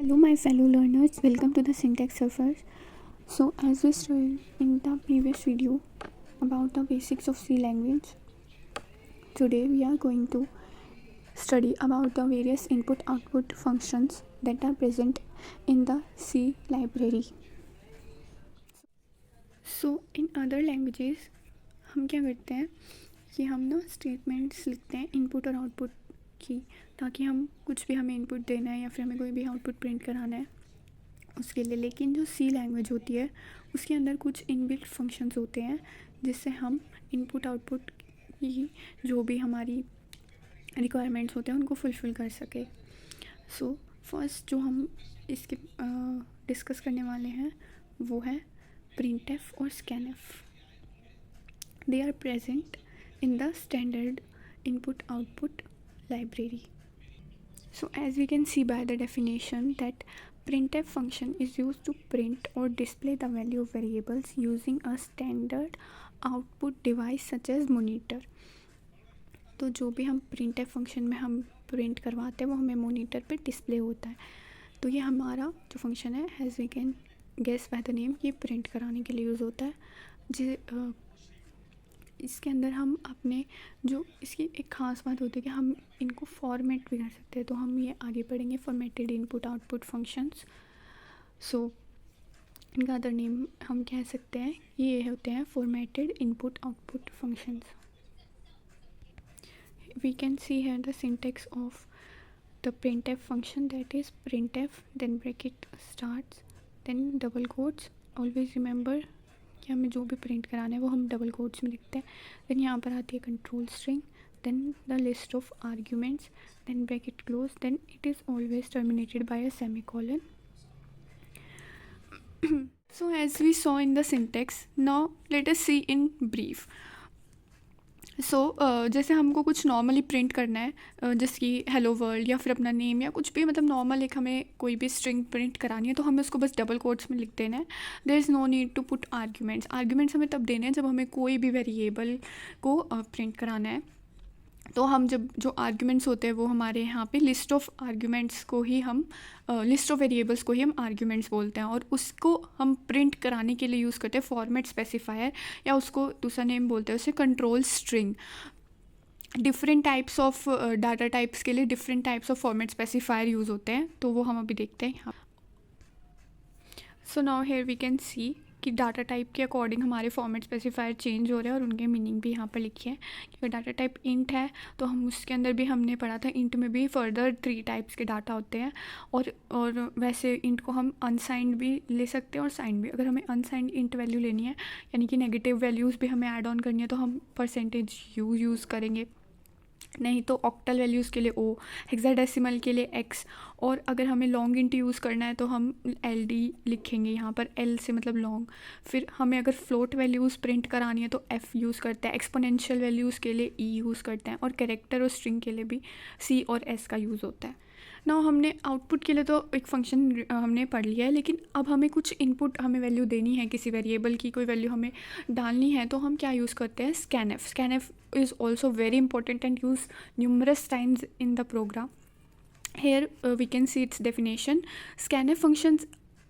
Hello, my fellow learners. Welcome to the Syntax Surfers. So, as we studied in the previous video about the basics of C language, today we are going to study about the various input-output functions that are present in the C library. So, in other languages, हम क्या करते हैं कि हम ना statements लिखते हैं input और आउटपुट की, ताकि हम कुछ भी हमें इनपुट देना है या फिर हमें कोई भी आउटपुट प्रिंट कराना है उसके लिए। लेकिन जो सी लैंग्वेज होती है उसके अंदर कुछ इनबिल्ट फंक्शंस होते हैं जिससे हम इनपुट आउटपुट की जो भी हमारी रिक्वायरमेंट्स होते हैं उनको फुलफ़िल कर सके। सो फर्स्ट जो हम इसके डिस्कस करने वाले हैं वो है प्रिंटफ और scanf. They are present in the standard input-output library. So as we can see by the definition that printf function is used to print or display the value of variables using a standard output device such as monitor. तो जो भी हम printf function में हम print करवाते हैं वो हमें मोनीटर पे डिस्प्ले होता है। तो ये हमारा जो फंक्शन है as we can guess by the name, ये प्रिंट कराने के लिए यूज़ होता है। इसके अंदर हम अपने जो इसकी एक ख़ास बात होती है कि हम इनको फॉर्मेट भी कर सकते हैं। तो हम ये आगे पढ़ेंगे फॉर्मेटेड इनपुट आउटपुट फंक्शंस। सो इनका अदर नेम हम कह सकते हैं ये होते हैं formatted input output functions. We can see here the syntax of the printf function, that is printf then bracket starts then double quotes. Always remember कि हमें जो भी प्रिंट कराना है वो हम डबल कोट्स में लिखते हैं। देन यहाँ पर आती है control string, then the list of arguments, then bracket close, then it is always terminated by a semicolon. So as we saw in the syntax, now let us see in brief. जैसे हमको कुछ normally print करना है जैसे कि hello world या फिर अपना नेम या कुछ भी, मतलब नॉर्मल एक हमें कोई भी स्ट्रिंग प्रिंट करानी है तो हमें उसको बस डबल कोट्स में लिख देना है। There is no need to put arguments हमें तब देने हैं जब हमें कोई भी वेरिएबल को प्रिंट कराना है। तो हम जब जो आर्ग्यूमेंट्स होते हैं वो हमारे यहाँ पे लिस्ट ऑफ आर्ग्यूमेंट्स को ही हम लिस्ट ऑफ वेरिएबल्स को ही हम आर्ग्यूमेंट्स बोलते हैं, और उसको हम प्रिंट कराने के लिए यूज़ करते हैं फॉर्मेट स्पेसिफायर, या उसको दूसरा नेम बोलते हैं उसे control string. Different types of data types के लिए different types of format specifier use होते हैं, तो वो हम अभी देखते हैं यहाँ। So now here we can see कि डाटा टाइप के अकॉर्डिंग हमारे फॉर्मेट स्पेसिफायर चेंज हो रहे हैं और उनके मीनिंग भी यहाँ पर लिखे हैं। क्योंकि डाटा टाइप इंट है तो हम उसके अंदर भी हमने पढ़ा था इंट में भी फर्दर 3 टाइप्स के डाटा होते हैं, और वैसे इंट को हम अनसाइंड भी ले सकते हैं और साइंड भी। अगर हमें अनसाइंड इंट वैल्यू लेनी है यानी कि नेगेटिव वैल्यूज़ भी हमें ऐड ऑन करनी है तो हम परसेंटेज यूज़ करेंगे, नहीं तो ऑक्टल वैल्यूज़ के लिए ओ, हेक्साडेसिमल के लिए एक्स, और अगर हमें लॉन्ग इंट यूज़ करना है तो हम एल डी लिखेंगे यहाँ पर, एल से मतलब लॉन्ग। फिर हमें अगर फ्लोट वैल्यूज़ प्रिंट करानी है तो एफ़ यूज़ करते हैं, एक्सपोनेंशियल वैल्यूज़ के लिए ई यूज़ करते हैं, और कैरेक्टर और स्ट्रिंग के लिए भी सी और एस का यूज़ होता है। ना हमने आउटपुट के लिए तो एक फंक्शन हमने पढ़ लिया है, लेकिन अब हमें कुछ इनपुट हमें वैल्यू देनी है, किसी वेरिएबल की कोई वैल्यू हमें डालनी है, तो हम क्या यूज़ करते हैं scanf. Scanf is also very important and used numerous times in the program. Here we can see its definition. Scanf functions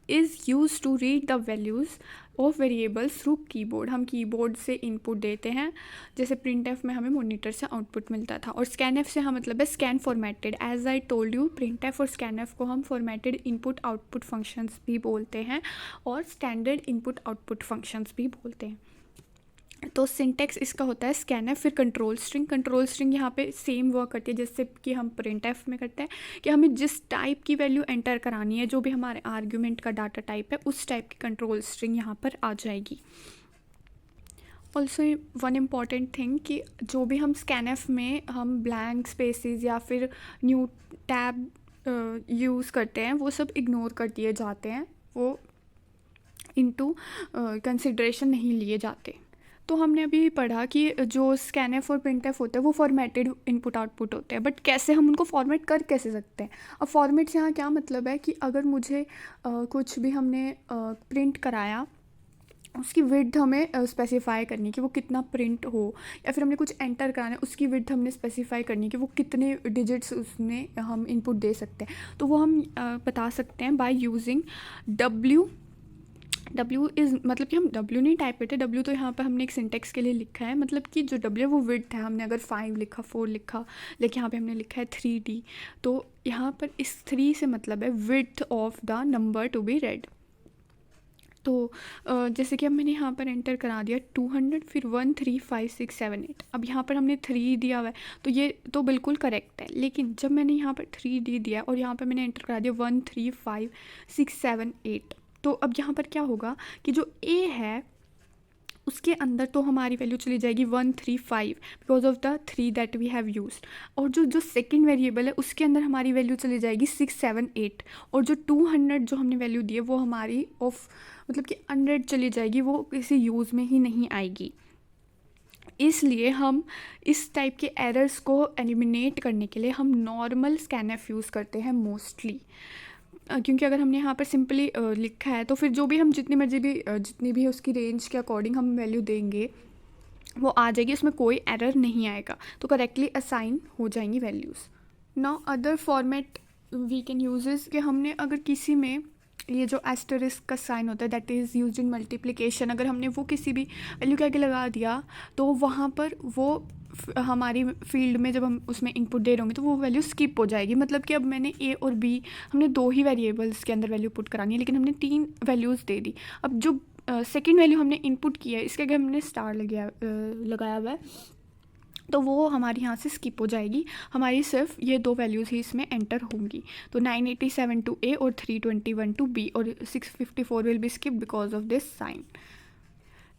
is used to read the values of variables through keyboard. हम keyboard से input देते हैं, जैसे printf में हमें monitor से output मिलता था, और scanf से हम मतलब है scan formatted. As I told you printf और scanf को हम फॉर्मेटेड इनपुट आउटपुट फंक्शंस भी बोलते हैं और स्टैंडर्ड इनपुट आउटपुट फंक्शंस भी बोलते हैं। तो सिंटेक्स इसका होता है स्कैनफ, फिर कंट्रोल स्ट्रिंग यहाँ पे सेम वर्क करती है जैसे कि हम प्रिंटफ में करते हैं, कि हमें जिस टाइप की वैल्यू एंटर करानी है, जो भी हमारे आर्ग्यूमेंट का डाटा टाइप है, उस टाइप की कंट्रोल स्ट्रिंग यहाँ पर आ जाएगी। ऑल्सो वन इम्पॉर्टेंट थिंग कि जो भी हम स्कैनफ में हम ब्लैंक स्पेसेस या फिर न्यू टैब यूज़ करते हैं वो सब इग्नोर कर दिए जाते हैं, वो इनटू कंसिडरेशन नहीं लिए जाते। तो हमने अभी पढ़ा कि जो स्कैनफ और प्रिंटफ होते हैं वो फॉर्मेटेड इनपुट आउटपुट होते हैं, बट कैसे हम उनको फॉर्मेट कर कैसे सकते हैं। अब फॉर्मेट से यहाँ क्या मतलब है कि अगर मुझे कुछ भी हमने प्रिंट कराया उसकी विड्थ हमें स्पेसिफाई करनी है कि वो कितना प्रिंट हो, या फिर हमने कुछ एंटर कराना है उसकी विड्थ हमने स्पेसिफाई करनी है कि वो कितने डिजिट्स उसमें हम इनपुट दे सकते हैं। तो वो हम बता सकते हैं by using W. W is मतलब कि हम डब्ल्यू नहीं टाइप करते, डब्ल्यू तो यहाँ पर हमने एक सिंटेक्स के लिए लिखा है, मतलब कि जो डब्ल्यू है वो विड्थ है। हमने अगर 5 लिखा, 4 लिखा, लेकिन यहाँ पे हमने लिखा है 3D, तो यहाँ पर इस 3 से मतलब है width of the number to be read. तो जैसे कि अब मैंने यहाँ पर एंटर करा दिया 200, फिर 1 3 5 6 7 8। अब यहाँ पर हमने 3 दिया हुआ है, तो ये तो बिल्कुल करेक्ट है। लेकिन जब मैंने यहाँ पर 3D दिया और यहाँ पर मैंने एंटर करा दिया 1 3 5 6 7 8, तो अब यहाँ पर क्या होगा कि जो A है उसके अंदर तो हमारी वैल्यू चली जाएगी 1 3 5 because of the 3 that we have used, और जो जो सेकेंड वेरिएबल है उसके अंदर हमारी वैल्यू चली जाएगी 6 7 8, और जो 200 जो हमने वैल्यू दी है वो हमारी ऑफ मतलब कि 100 चली जाएगी, वो किसी यूज़ में ही नहीं आएगी। इसलिए हम इस टाइप के एरर्स को एलिमिनेट करने के लिए हम नॉर्मल स्कैनफ यूज़ करते हैं मोस्टली, क्योंकि अगर हमने यहाँ पर सिंपली लिखा है तो फिर जो भी हम जितनी मर्जी भी जितनी भी उसकी रेंज के अकॉर्डिंग हम वैल्यू देंगे वो आ जाएगी, उसमें कोई एरर नहीं आएगा, तो करेक्टली असाइन हो जाएंगी values. Now other format we can uses कि हमने अगर किसी में ये जो एस्टरिस्क का साइन होता है that is used in multiplication, अगर हमने वो किसी भी वैल्यू के आगे लगा दिया तो वहाँ पर वो हमारी फील्ड में जब हम उसमें इनपुट दे रहे होंगे तो वो वैल्यू स्किप हो जाएगी। मतलब कि अब मैंने ए और बी हमने 2 ही वेरिएबल्स के अंदर वैल्यू पुट करानी है, लेकिन हमने 3 वैल्यूज़ दे दी। अब जो सेकेंड वैल्यू हमने इनपुट किया है इसके आगे हमने स्टार लगाया हुआ है, तो वो हमारी यहाँ से स्किप हो जाएगी, हमारी सिर्फ ये 2 वैल्यूज़ ही इसमें एंटर होंगी। तो 987 टू ए और 321 टू बी, और 654 will be skip because of this sign.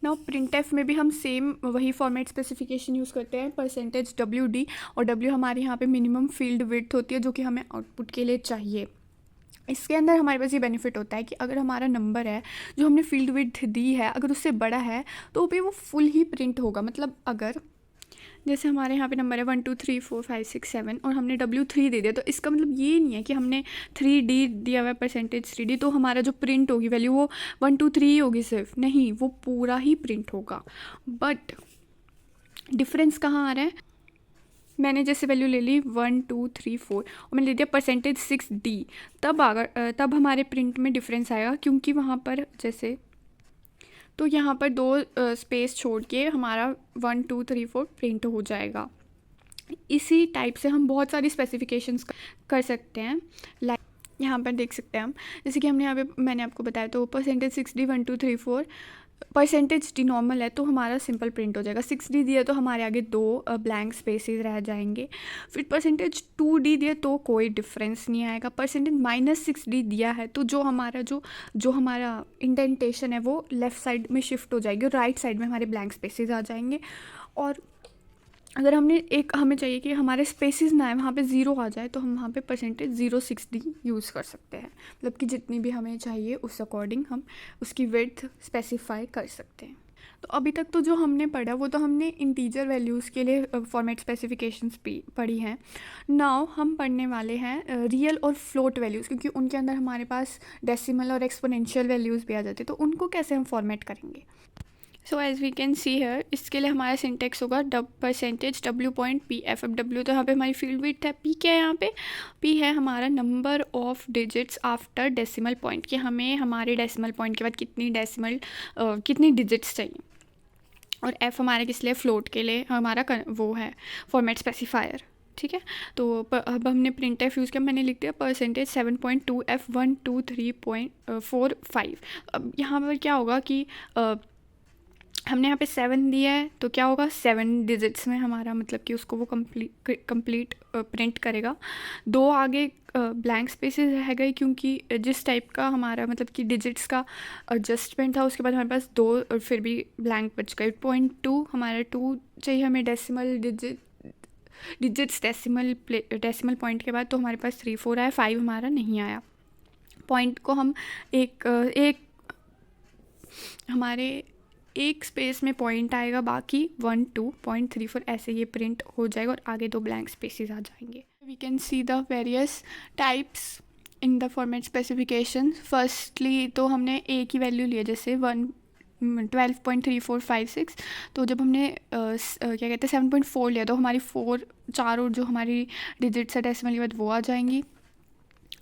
Now printf में भी हम सेम वही फॉर्मेट स्पेसिफिकेशन यूज़ करते हैं, %WD, और W हमारे यहाँ पे मिनिमम फील्ड विड्थ होती है जो कि हमें आउटपुट के लिए चाहिए। इसके अंदर हमारे पास ये बेनिफिट होता है कि अगर हमारा नंबर है जो हमने फील्ड विड्थ दी है अगर उससे बड़ा है तो भी वो फुल ही प्रिंट होगा। मतलब अगर जैसे हमारे यहाँ पे नंबर है 1 2 3 4 5 6 7 और हमने W3 दे दिया, तो इसका मतलब ये नहीं है कि हमने 3D दिया हुआ है %3D तो हमारा जो प्रिंट होगी वैल्यू वो 1 2 3 ही होगी, सिर्फ नहीं, वो पूरा ही प्रिंट होगा। बट डिफरेंस कहाँ आ रहा है, मैंने जैसे वैल्यू ले ली 1 2 3 4 और मैंने ले दिया %6D, तब हमारे प्रिंट में डिफरेंस आएगा, क्योंकि वहाँ पर जैसे तो यहाँ पर 2 स्पेस छोड़ के हमारा 1 2 3 4 प्रिंट हो जाएगा। इसी टाइप से हम बहुत सारी स्पेसिफिकेशंस कर सकते हैं। लाइक यहाँ पर देख सकते हैं हम, जैसे कि हमने यहाँ पे मैंने आपको बताया तो %6D 1 2 3 4, %D नॉर्मल है तो हमारा सिंपल प्रिंट हो जाएगा। 6D दिया तो हमारे आगे 2 ब्लैंक स्पेसेस रह जाएंगे। फिर %2D दिया तो कोई डिफरेंस नहीं आएगा। %-6D दिया है तो जो हमारा इंडेंटेशन है वो लेफ़्ट साइड में शिफ्ट हो जाएगी और राइट साइड में हमारे ब्लैंक स्पेसेस आ जाएंगे। और अगर हमें चाहिए कि हमारे स्पेसेस ना आए, वहाँ पे 0 आ जाए, तो हम वहाँ पे %0.6D यूज़ कर सकते हैं। मतलब कि जितनी भी हमें चाहिए उस अकॉर्डिंग हम उसकी विड्थ स्पेसिफाई कर सकते हैं। तो अभी तक तो जो हमने पढ़ा वो तो हमने इंटीजर वैल्यूज़ के लिए फॉर्मेट स्पेसिफिकेशंस पढ़ी हैं। नाउ हम पढ़ने वाले हैं रियल और फ्लोट वैल्यूज़, क्योंकि उनके अंदर हमारे पास डेसिमल और एक्सपोनेंशियल वैल्यूज़ भी आ जाती है, तो उनको कैसे हम फॉर्मेट करेंगे। So as we can see here, इसके लिए हमारा सिंटेक्स होगा %W.PF। अब W तो यहाँ पे हमारी फील्ड विड्थ है, P क्या है यहाँ पे, P है हमारा number of digits after decimal point, कि हमें हमारे डेसिमल पॉइंट के बाद कितनी डिजिट्स चाहिए, और F हमारे किस लिए, फ्लोट के लिए हमारा वो है फॉर्मेट स्पेसिफायर। ठीक है, तो अब हमने प्रिंट एफ यूज़ किया, मैंने लिख दिया %7.2F 123.45। अब यहाँ पर क्या होगा कि हमने यहाँ पे 7 दिया है तो क्या होगा, 7 डिजिट्स में हमारा मतलब कि उसको वो कंप्लीट प्रिंट करेगा। 2 आगे ब्लैंक स्पेसेस रह गए, क्योंकि जिस टाइप का हमारा मतलब कि डिजिट्स का एडजस्टमेंट था उसके बाद हमारे पास 2 और फिर भी ब्लैंक बच गए। 0.2 हमारा 2 चाहिए हमें डेसिमल डिजिट्स डेसिमल पॉइंट के बाद, तो हमारे पास 3 4 आया, 5 हमारा नहीं आया। पॉइंट को हम हमारे एक स्पेस में पॉइंट आएगा, बाकी 1 2.34 ऐसे ये प्रिंट हो जाएगा और आगे 2 ब्लैंक स्पेसेस आ जाएंगे। We can see the various types in the format specification. Firstly तो हमने ए की वैल्यू लिया, जैसे 1 12.3456। तो जब हमने क्या कहते हैं 7.4 लिया तो हमारी 4 4 और जो हमारी डिजिट्स है डेसिमल के बाद वो आ जाएंगी।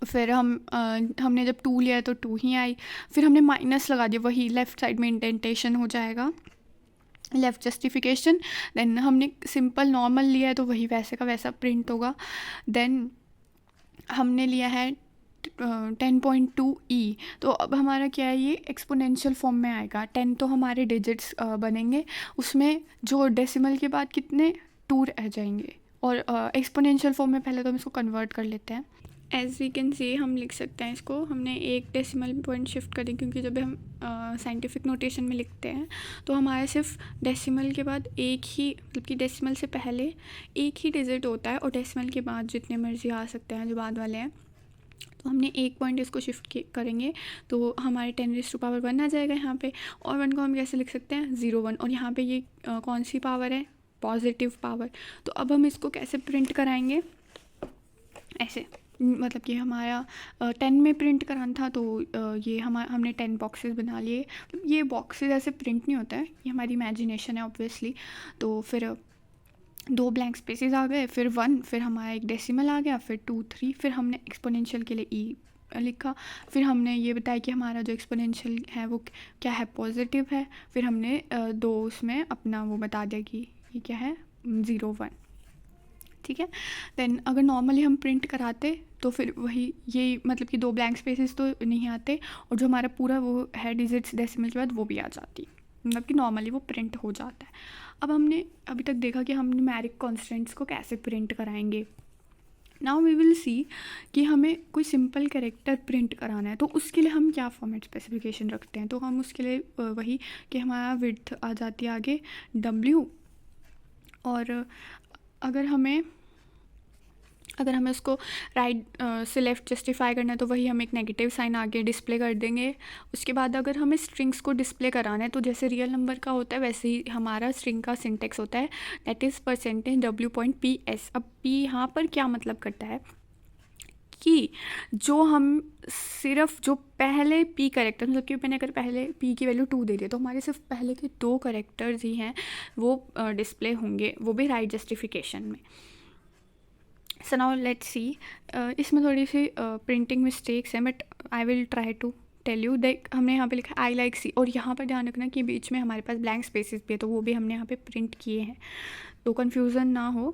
फिर हमने जब 2 लिया है तो 2 ही आई। फिर हमने माइनस लगा दिया, वही लेफ़्ट साइड में इंडेंटेशन हो जाएगा, लेफ़्ट जस्टिफिकेशन। देन हमने सिंपल नॉर्मल लिया है तो वही वैसे का वैसा प्रिंट होगा। देन हमने लिया है 10.2e। तो अब हमारा क्या है, ये एक्सपोनेंशियल फॉर्म में आएगा। 10 तो हमारे डिजिट्स बनेंगे, उसमें जो डेसिमल के बाद कितने 2 रह जाएंगे, और एक्सपोनेंशियल फॉर्म में पहले तो हम इसको कन्वर्ट कर लेते हैं। एज वी कैन सी हम लिख सकते हैं इसको, हमने एक डेसिमल पॉइंट शिफ्ट कर दी, क्योंकि जब हम साइंटिफिक नोटेशन में लिखते हैं तो हमारे सिर्फ डेसिमल के बाद एक ही, मतलब कि डेसिमल से पहले एक ही डिजिट होता है और डेसिमल के बाद जितने मर्जी आ सकते हैं जो बाद वाले हैं। तो हमने एक पॉइंट इसको शिफ्ट करेंगे तो हमारे 10⁻1 आ जाएगा यहाँ पे। और 1 को हम कैसे लिख सकते हैं, 0 1, और यहाँ पे ये कौन सी पावर है, पॉजिटिव पावर। तो अब हम इसको कैसे प्रिंट कराएंगे, ऐसे, मतलब कि हमारा 10 में प्रिंट कराना था तो ये हमने 10 बॉक्सेस बना लिए। मतलब ये बॉक्सेस ऐसे प्रिंट नहीं होता है, ये हमारी इमेजिनेशन है ऑब्वियसली। तो फिर 2 ब्लैंक स्पेसेस आ गए, फिर 1, फिर हमारा एक डेसिमल आ गया, फिर 2 3, फिर हमने एक्सपोनेंशियल के लिए ई लिखा। फिर हमने ये बताया कि हमारा जो एक्सपोनेंशियल है वो क्या है, पॉजिटिव है। फिर हमने 2 उसमें अपना वो बता दिया कि ये क्या है, 0 1, ठीक है। देन अगर नॉर्मली हम प्रिंट कराते तो फिर वही ये, मतलब कि 2 ब्लैंक स्पेसेस तो नहीं आते, और जो हमारा पूरा वो है डिजिट्स डेसिमल के बाद वो भी आ जाती, मतलब कि नॉर्मली वो प्रिंट हो जाता है। अब हमने अभी तक देखा कि हम न्यूमेरिक कॉन्स्टेंट्स को कैसे प्रिंट कराएंगे। नाउ वी विल सी कि हमें कोई सिंपल कैरेक्टर प्रिंट कराना है तो उसके लिए हम क्या फॉर्मेट स्पेसिफिकेशन रखते हैं। तो हम उसके लिए वही कि हमारा विड्थ आ जाती है आगे w, और अगर हमें उसको राइट से लेफ़्ट जस्टिफाई करना है तो वही हम एक नेगेटिव साइन आगे डिस्प्ले कर देंगे। उसके बाद अगर हमें स्ट्रिंग्स को डिस्प्ले कराना है तो जैसे रियल नंबर का होता है वैसे ही हमारा स्ट्रिंग का सिंटेक्स होता है, दैट इज़ %w.ps। अब p यहाँ पर क्या मतलब करता है कि जो हम सिर्फ जो पहले p करेक्टर, मतलब कि मैंने अगर पहले p की वैल्यू 2 दे दी तो हमारे सिर्फ पहले के 2 करेक्टर्स ही हैं वो डिस्प्ले होंगे, वो भी राइट जस्टिफिकेशन में। सो नाउ लेट्स सी, इसमें थोड़ी सी प्रिंटिंग मिस्टेक्स हैं, but I will try to tell you. देख हमने यहाँ पे लिखा आई लाइक सी, और यहाँ पर ध्यान रखना कि बीच में हमारे पास ब्लैंक स्पेसेस भी है तो वो भी हमने यहाँ पे प्रिंट किए हैं, तो कन्फ्यूज़न ना हो।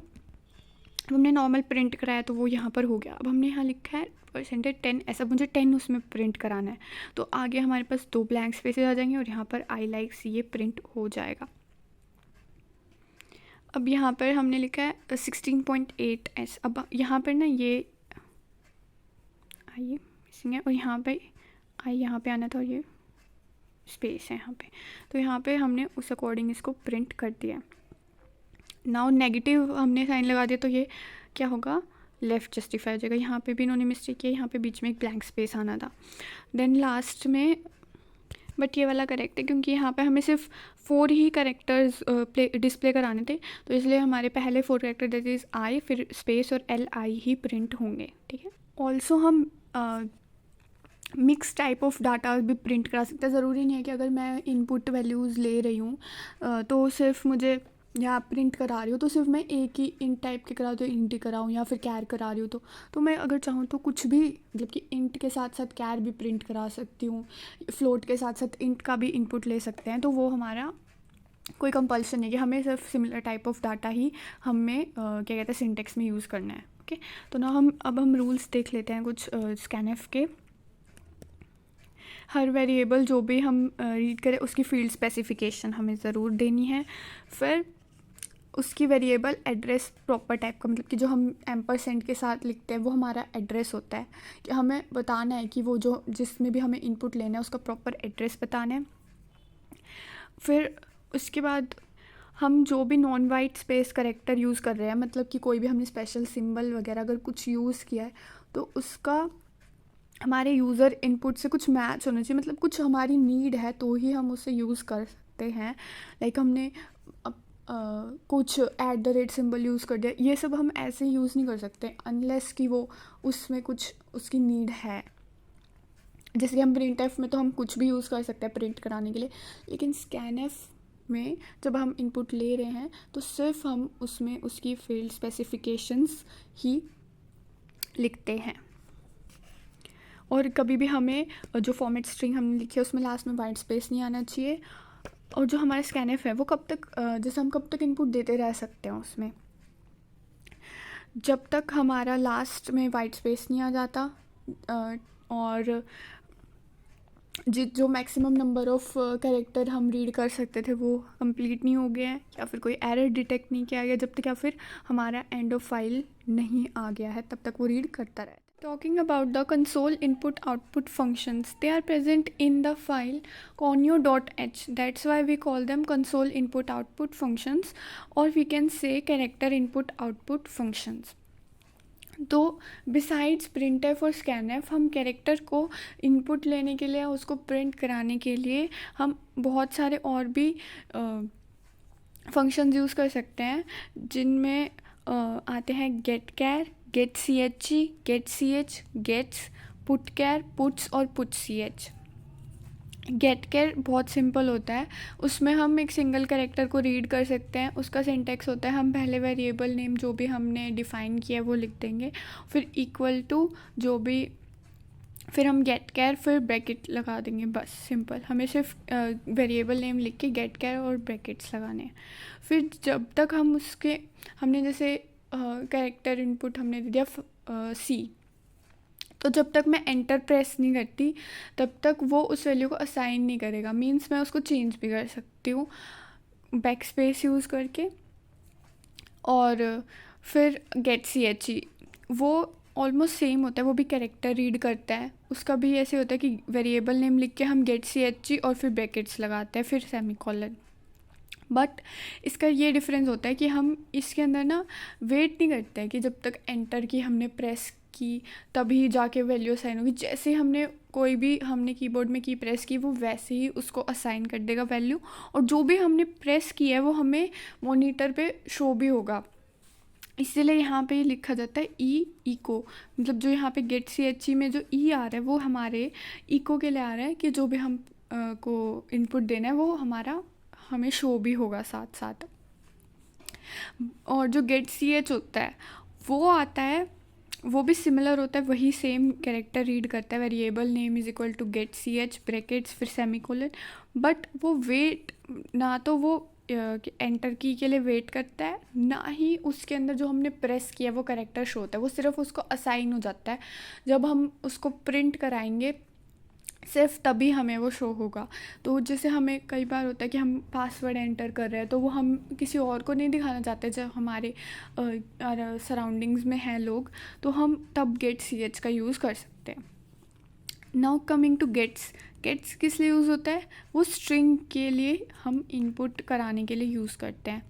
अब हमने नॉर्मल प्रिंट कराया तो वो यहाँ पर हो गया। अब हमने यहाँ लिखा है %10, ऐसा मुझे 10 उसमें प्रिंट कराना है तो आगे हमारे पास 2 ब्लैंक स्पेसेस आ जाएंगे और यहाँ पर आई लाइक सी ये प्रिंट हो जाएगा। अब यहाँ पर हमने लिखा है 16.8s। अब यहाँ पर ना ये आई मिसिंग है, और यहाँ पे आई यहाँ पे आना था और ये स्पेस है यहाँ पे, तो यहाँ पे हमने उस अकॉर्डिंग इसको प्रिंट कर दिया। नाउ नेगेटिव हमने साइन लगा दिया तो ये क्या होगा, लेफ़्ट जस्टिफाई हो जाएगा। यहाँ पे भी इन्होंने मिस्टेक किया, यहाँ पे बीच में एक ब्लैंक स्पेस आना था। देन लास्ट में, बट ये वाला करेक्ट है क्योंकि यहाँ पे हमें सिर्फ 4 ही करेक्टर्स डिस्प्ले कराने थे, तो इसलिए हमारे पहले 4 करेक्टर दैट इज़ आई, फिर स्पेस और LI ही प्रिंट होंगे, ठीक है। ऑल्सो हम मिक्स टाइप ऑफ डाटा भी प्रिंट करा सकते हैं। ज़रूरी नहीं है कि अगर मैं इनपुट वैल्यूज़ ले रही हूँ तो सिर्फ मुझे या प्रिंट करा रही हूँ तो सिर्फ मैं एक ही इंट टाइप के करा तो इंट ही कराऊँ, या फिर कैर करा रही हूँ तो मैं अगर चाहूँ तो कुछ भी, मतलब कि इंट के साथ साथ कैर भी प्रिंट करा सकती हूँ, फ्लोट के साथ साथ इंट का भी इनपुट ले सकते हैं। तो वो हमारा कोई कंपल्सन नहीं कि हमें सिर्फ सिमिलर टाइप ऑफ डाटा ही हमें क्या कहते हैं सिंटेक्स में यूज़ करना है, ओके। तो ना अब हम रूल्स देख लेते हैं कुछ स्कैनफ के। हर वेरिएबल जो भी हम रीड करें उसकी फील्ड स्पेसिफिकेशन हमें ज़रूर देनी है। फिर उसकी वेरिएबल एड्रेस प्रॉपर टाइप का, मतलब कि जो हम % के साथ लिखते हैं वो हमारा एड्रेस होता है, कि हमें बताना है कि वो जो जिसमें भी हमें इनपुट लेना है उसका प्रॉपर एड्रेस बताना है। फिर उसके बाद हम जो भी non white space character use कर रहे हैं, मतलब कि कोई भी हमने स्पेशल सिंबल वगैरह अगर कुछ यूज़ किया है तो उसका हमारे यूज़र इनपुट से कुछ मैच होना चाहिए, मतलब कुछ हमारी नीड है तो ही हम उसे यूज़ कर सकते हैं। लाइक हमने कुछ @ सिंबल यूज़ कर दिया, ये सब हम ऐसे यूज़ नहीं कर सकते अनलेस कि वो उसमें कुछ उसकी नीड है। जैसे कि हम प्रिंट एफ में तो हम कुछ भी यूज़ कर सकते हैं प्रिंट कराने के लिए, लेकिन स्कैन एफ में जब हम इनपुट ले रहे हैं तो सिर्फ हम उसमें उसकी फील्ड स्पेसिफिकेशंस ही लिखते हैं। और कभी भी हमें जो फॉर्मेट स्ट्रिंग हमने लिखी है उसमें लास्ट में वाइट स्पेस नहीं आना चाहिए। और जो हमारा स्कैन एफ है वो कब तक जैसे हम कब तक इनपुट देते रह सकते हैं उसमें, जब तक हमारा लास्ट में वाइट स्पेस नहीं आ जाता और जो मैक्सिमम नंबर ऑफ कैरेक्टर हम रीड कर सकते थे वो कंप्लीट नहीं हो गए हैं, या फिर कोई एरर डिटेक्ट नहीं किया गया, जब तक या फिर हमारा एंड ऑफ फाइल नहीं आ गया है तब तक वो रीड करता रहता है। Talking about the console input-output functions, they are present in the file conio.h. That's why we call them console input-output functions, or we can say character input-output functions. तो बिसाइड्स प्रिंटफ और scanf हम character को input लेने के लिए, उसको print कराने के लिए हम बहुत सारे और भी फंक्शंस यूज़ कर सकते हैं, जिनमें आते हैं get care, get c h e, get c h, gets, put care, puts और put c h. Get care बहुत सिंपल होता है, उसमें हम एक सिंगल कैरेक्टर को रीड कर सकते हैं। उसका सिंटैक्स होता है हम पहले वेरिएबल नेम जो भी हमने डिफ़ाइन किया है वो लिख देंगे, फिर इक्वल टू जो भी, फिर हम गेट कैर फिर ब्रैकेट लगा देंगे, बस सिंपल। हमें सिर्फ वेरिएबल नेम लिख के गेट कैर और ब्रैकेट्स लगाने हैं। फिर जब तक हम उसके, हमने जैसे कैरेक्टर इनपुट हमने दे दिया सी, तो जब तक मैं एंटर प्रेस नहीं करती तब तक वो उस वैल्यू को असाइन नहीं करेगा। मीन्स मैं उसको चेंज भी कर सकती हूँ बैक स्पेस यूज़ करके। और फिर गेट सी एच ई, वो ऑलमोस्ट सेम होता है, वो भी कैरेक्टर रीड करता है। उसका भी ऐसे होता है कि वेरिएबल नेम लिख के हम गेट सी एच ई और फिर ब्रैकेट्स लगाते हैं, फिर सेमीकोलन। बट इसका ये डिफरेंस होता है कि हम इसके अंदर ना वेट नहीं करते हैं कि जब तक एंटर की हमने प्रेस की तभी जाके वैल्यू असाइन होगी। जैसे हमने कोई भी हमने कीबोर्ड में की प्रेस की वो वैसे ही उसको असाइन कर देगा वैल्यू, और जो भी हमने प्रेस किया है वो हमें मॉनिटर पे शो भी होगा। इसीलिए यहाँ पे ये लिखा जाता है इको, मतलब जो यहाँ पे गेट सी एच ई में जो ई आ रहा है वो हमारे इको के लिए आ रहा है कि जो भी हम को इनपुट देना है वो हमारा हमें शो भी होगा साथ साथ। और जो गेट सी एच होता है वो आता है, वो भी सिमिलर होता है, वही सेम कैरेक्टर रीड करता है, variable name is equal to get c h brackets फिर सेमीकोलन। बट वो वेट ना तो वो एंटर की के लिए वेट करता है, ना ही उसके अंदर जो हमने प्रेस किया वो कैरेक्टर शो होता है, वो सिर्फ उसको असाइन हो जाता है। जब हम उसको प्रिंट कराएंगे सिर्फ तभी हमें वो शो होगा। तो जैसे हमें कई बार होता है कि हम पासवर्ड एंटर कर रहे हैं तो वो हम किसी और को नहीं दिखाना चाहते, जब हमारे सराउंडिंग्स में हैं लोग, तो हम तब गेट सी एच का यूज़ कर सकते हैं। Now coming to gets, gets किस लिए यूज़ होता है, वो स्ट्रिंग के लिए हम इनपुट कराने के लिए यूज़ करते हैं।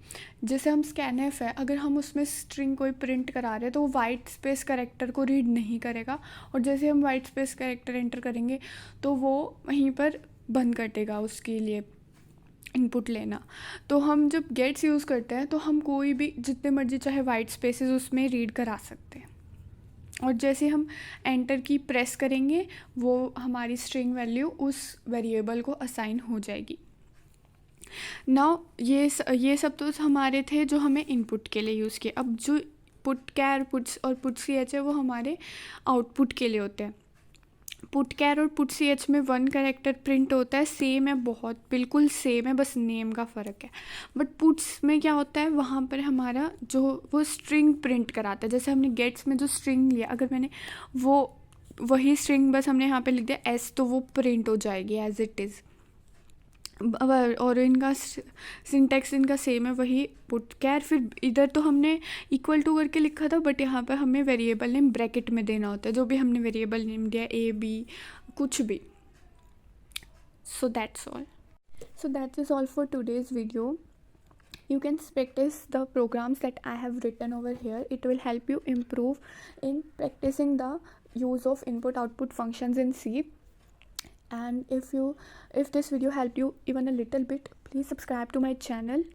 जैसे हम स्कैनफ है, अगर हम उसमें स्ट्रिंग कोई प्रिंट करा रहे हैं तो वो वाइट स्पेस कैरेक्टर को रीड नहीं करेगा, और जैसे हम वाइट स्पेस कैरेक्टर एंटर करेंगे तो वो वहीं पर बंद कर देगा उसके लिए इनपुट लेना। तो हम जब गेट्स यूज़ करते हैं तो हम कोई भी जितने मर्जी चाहे वाइट स्पेसेस उसमें रीड करा सकते हैं, और जैसे हम एंटर की प्रेस करेंगे वो हमारी स्ट्रिंग वैल्यू उस वेरिएबल को असाइन हो जाएगी। नाउ ये सब तो हमारे थे जो हमें इनपुट के लिए यूज़ किए। अब जो पुट कैर पुट्स और पुट सी एच है वो हमारे आउटपुट के लिए होते हैं। पुट कैर और पुट सी एच में वन कैरेक्टर प्रिंट होता है, सेम है, बहुत बिल्कुल सेम है, बस नेम का फ़र्क है। बट पुट्स में क्या होता है, वहाँ पर हमारा जो वो स्ट्रिंग प्रिंट कराता है। जैसे हमने गेट्स में जो स्ट्रिंग लिया, अगर मैंने वो वही स्ट्रिंग बस हमने यहाँ पे लिख दिया एस, तो वो प्रिंट हो जाएगी एज इट इज़। और इनका सिंटैक्स इनका सेम है, वही पुट कैर। फिर इधर तो हमने इक्वल टू करके लिखा था, बट यहाँ पर हमें वेरिएबल नेम ब्रैकेट में देना होता है, जो भी हमने वेरिएबल नेम दिया ए बी कुछ भी। So that's all for today's video. You can practice the programs that I have written over here. It will help you improve in practicing the use of input output functions in C. And if this video helped you even a little bit, please subscribe to my channel.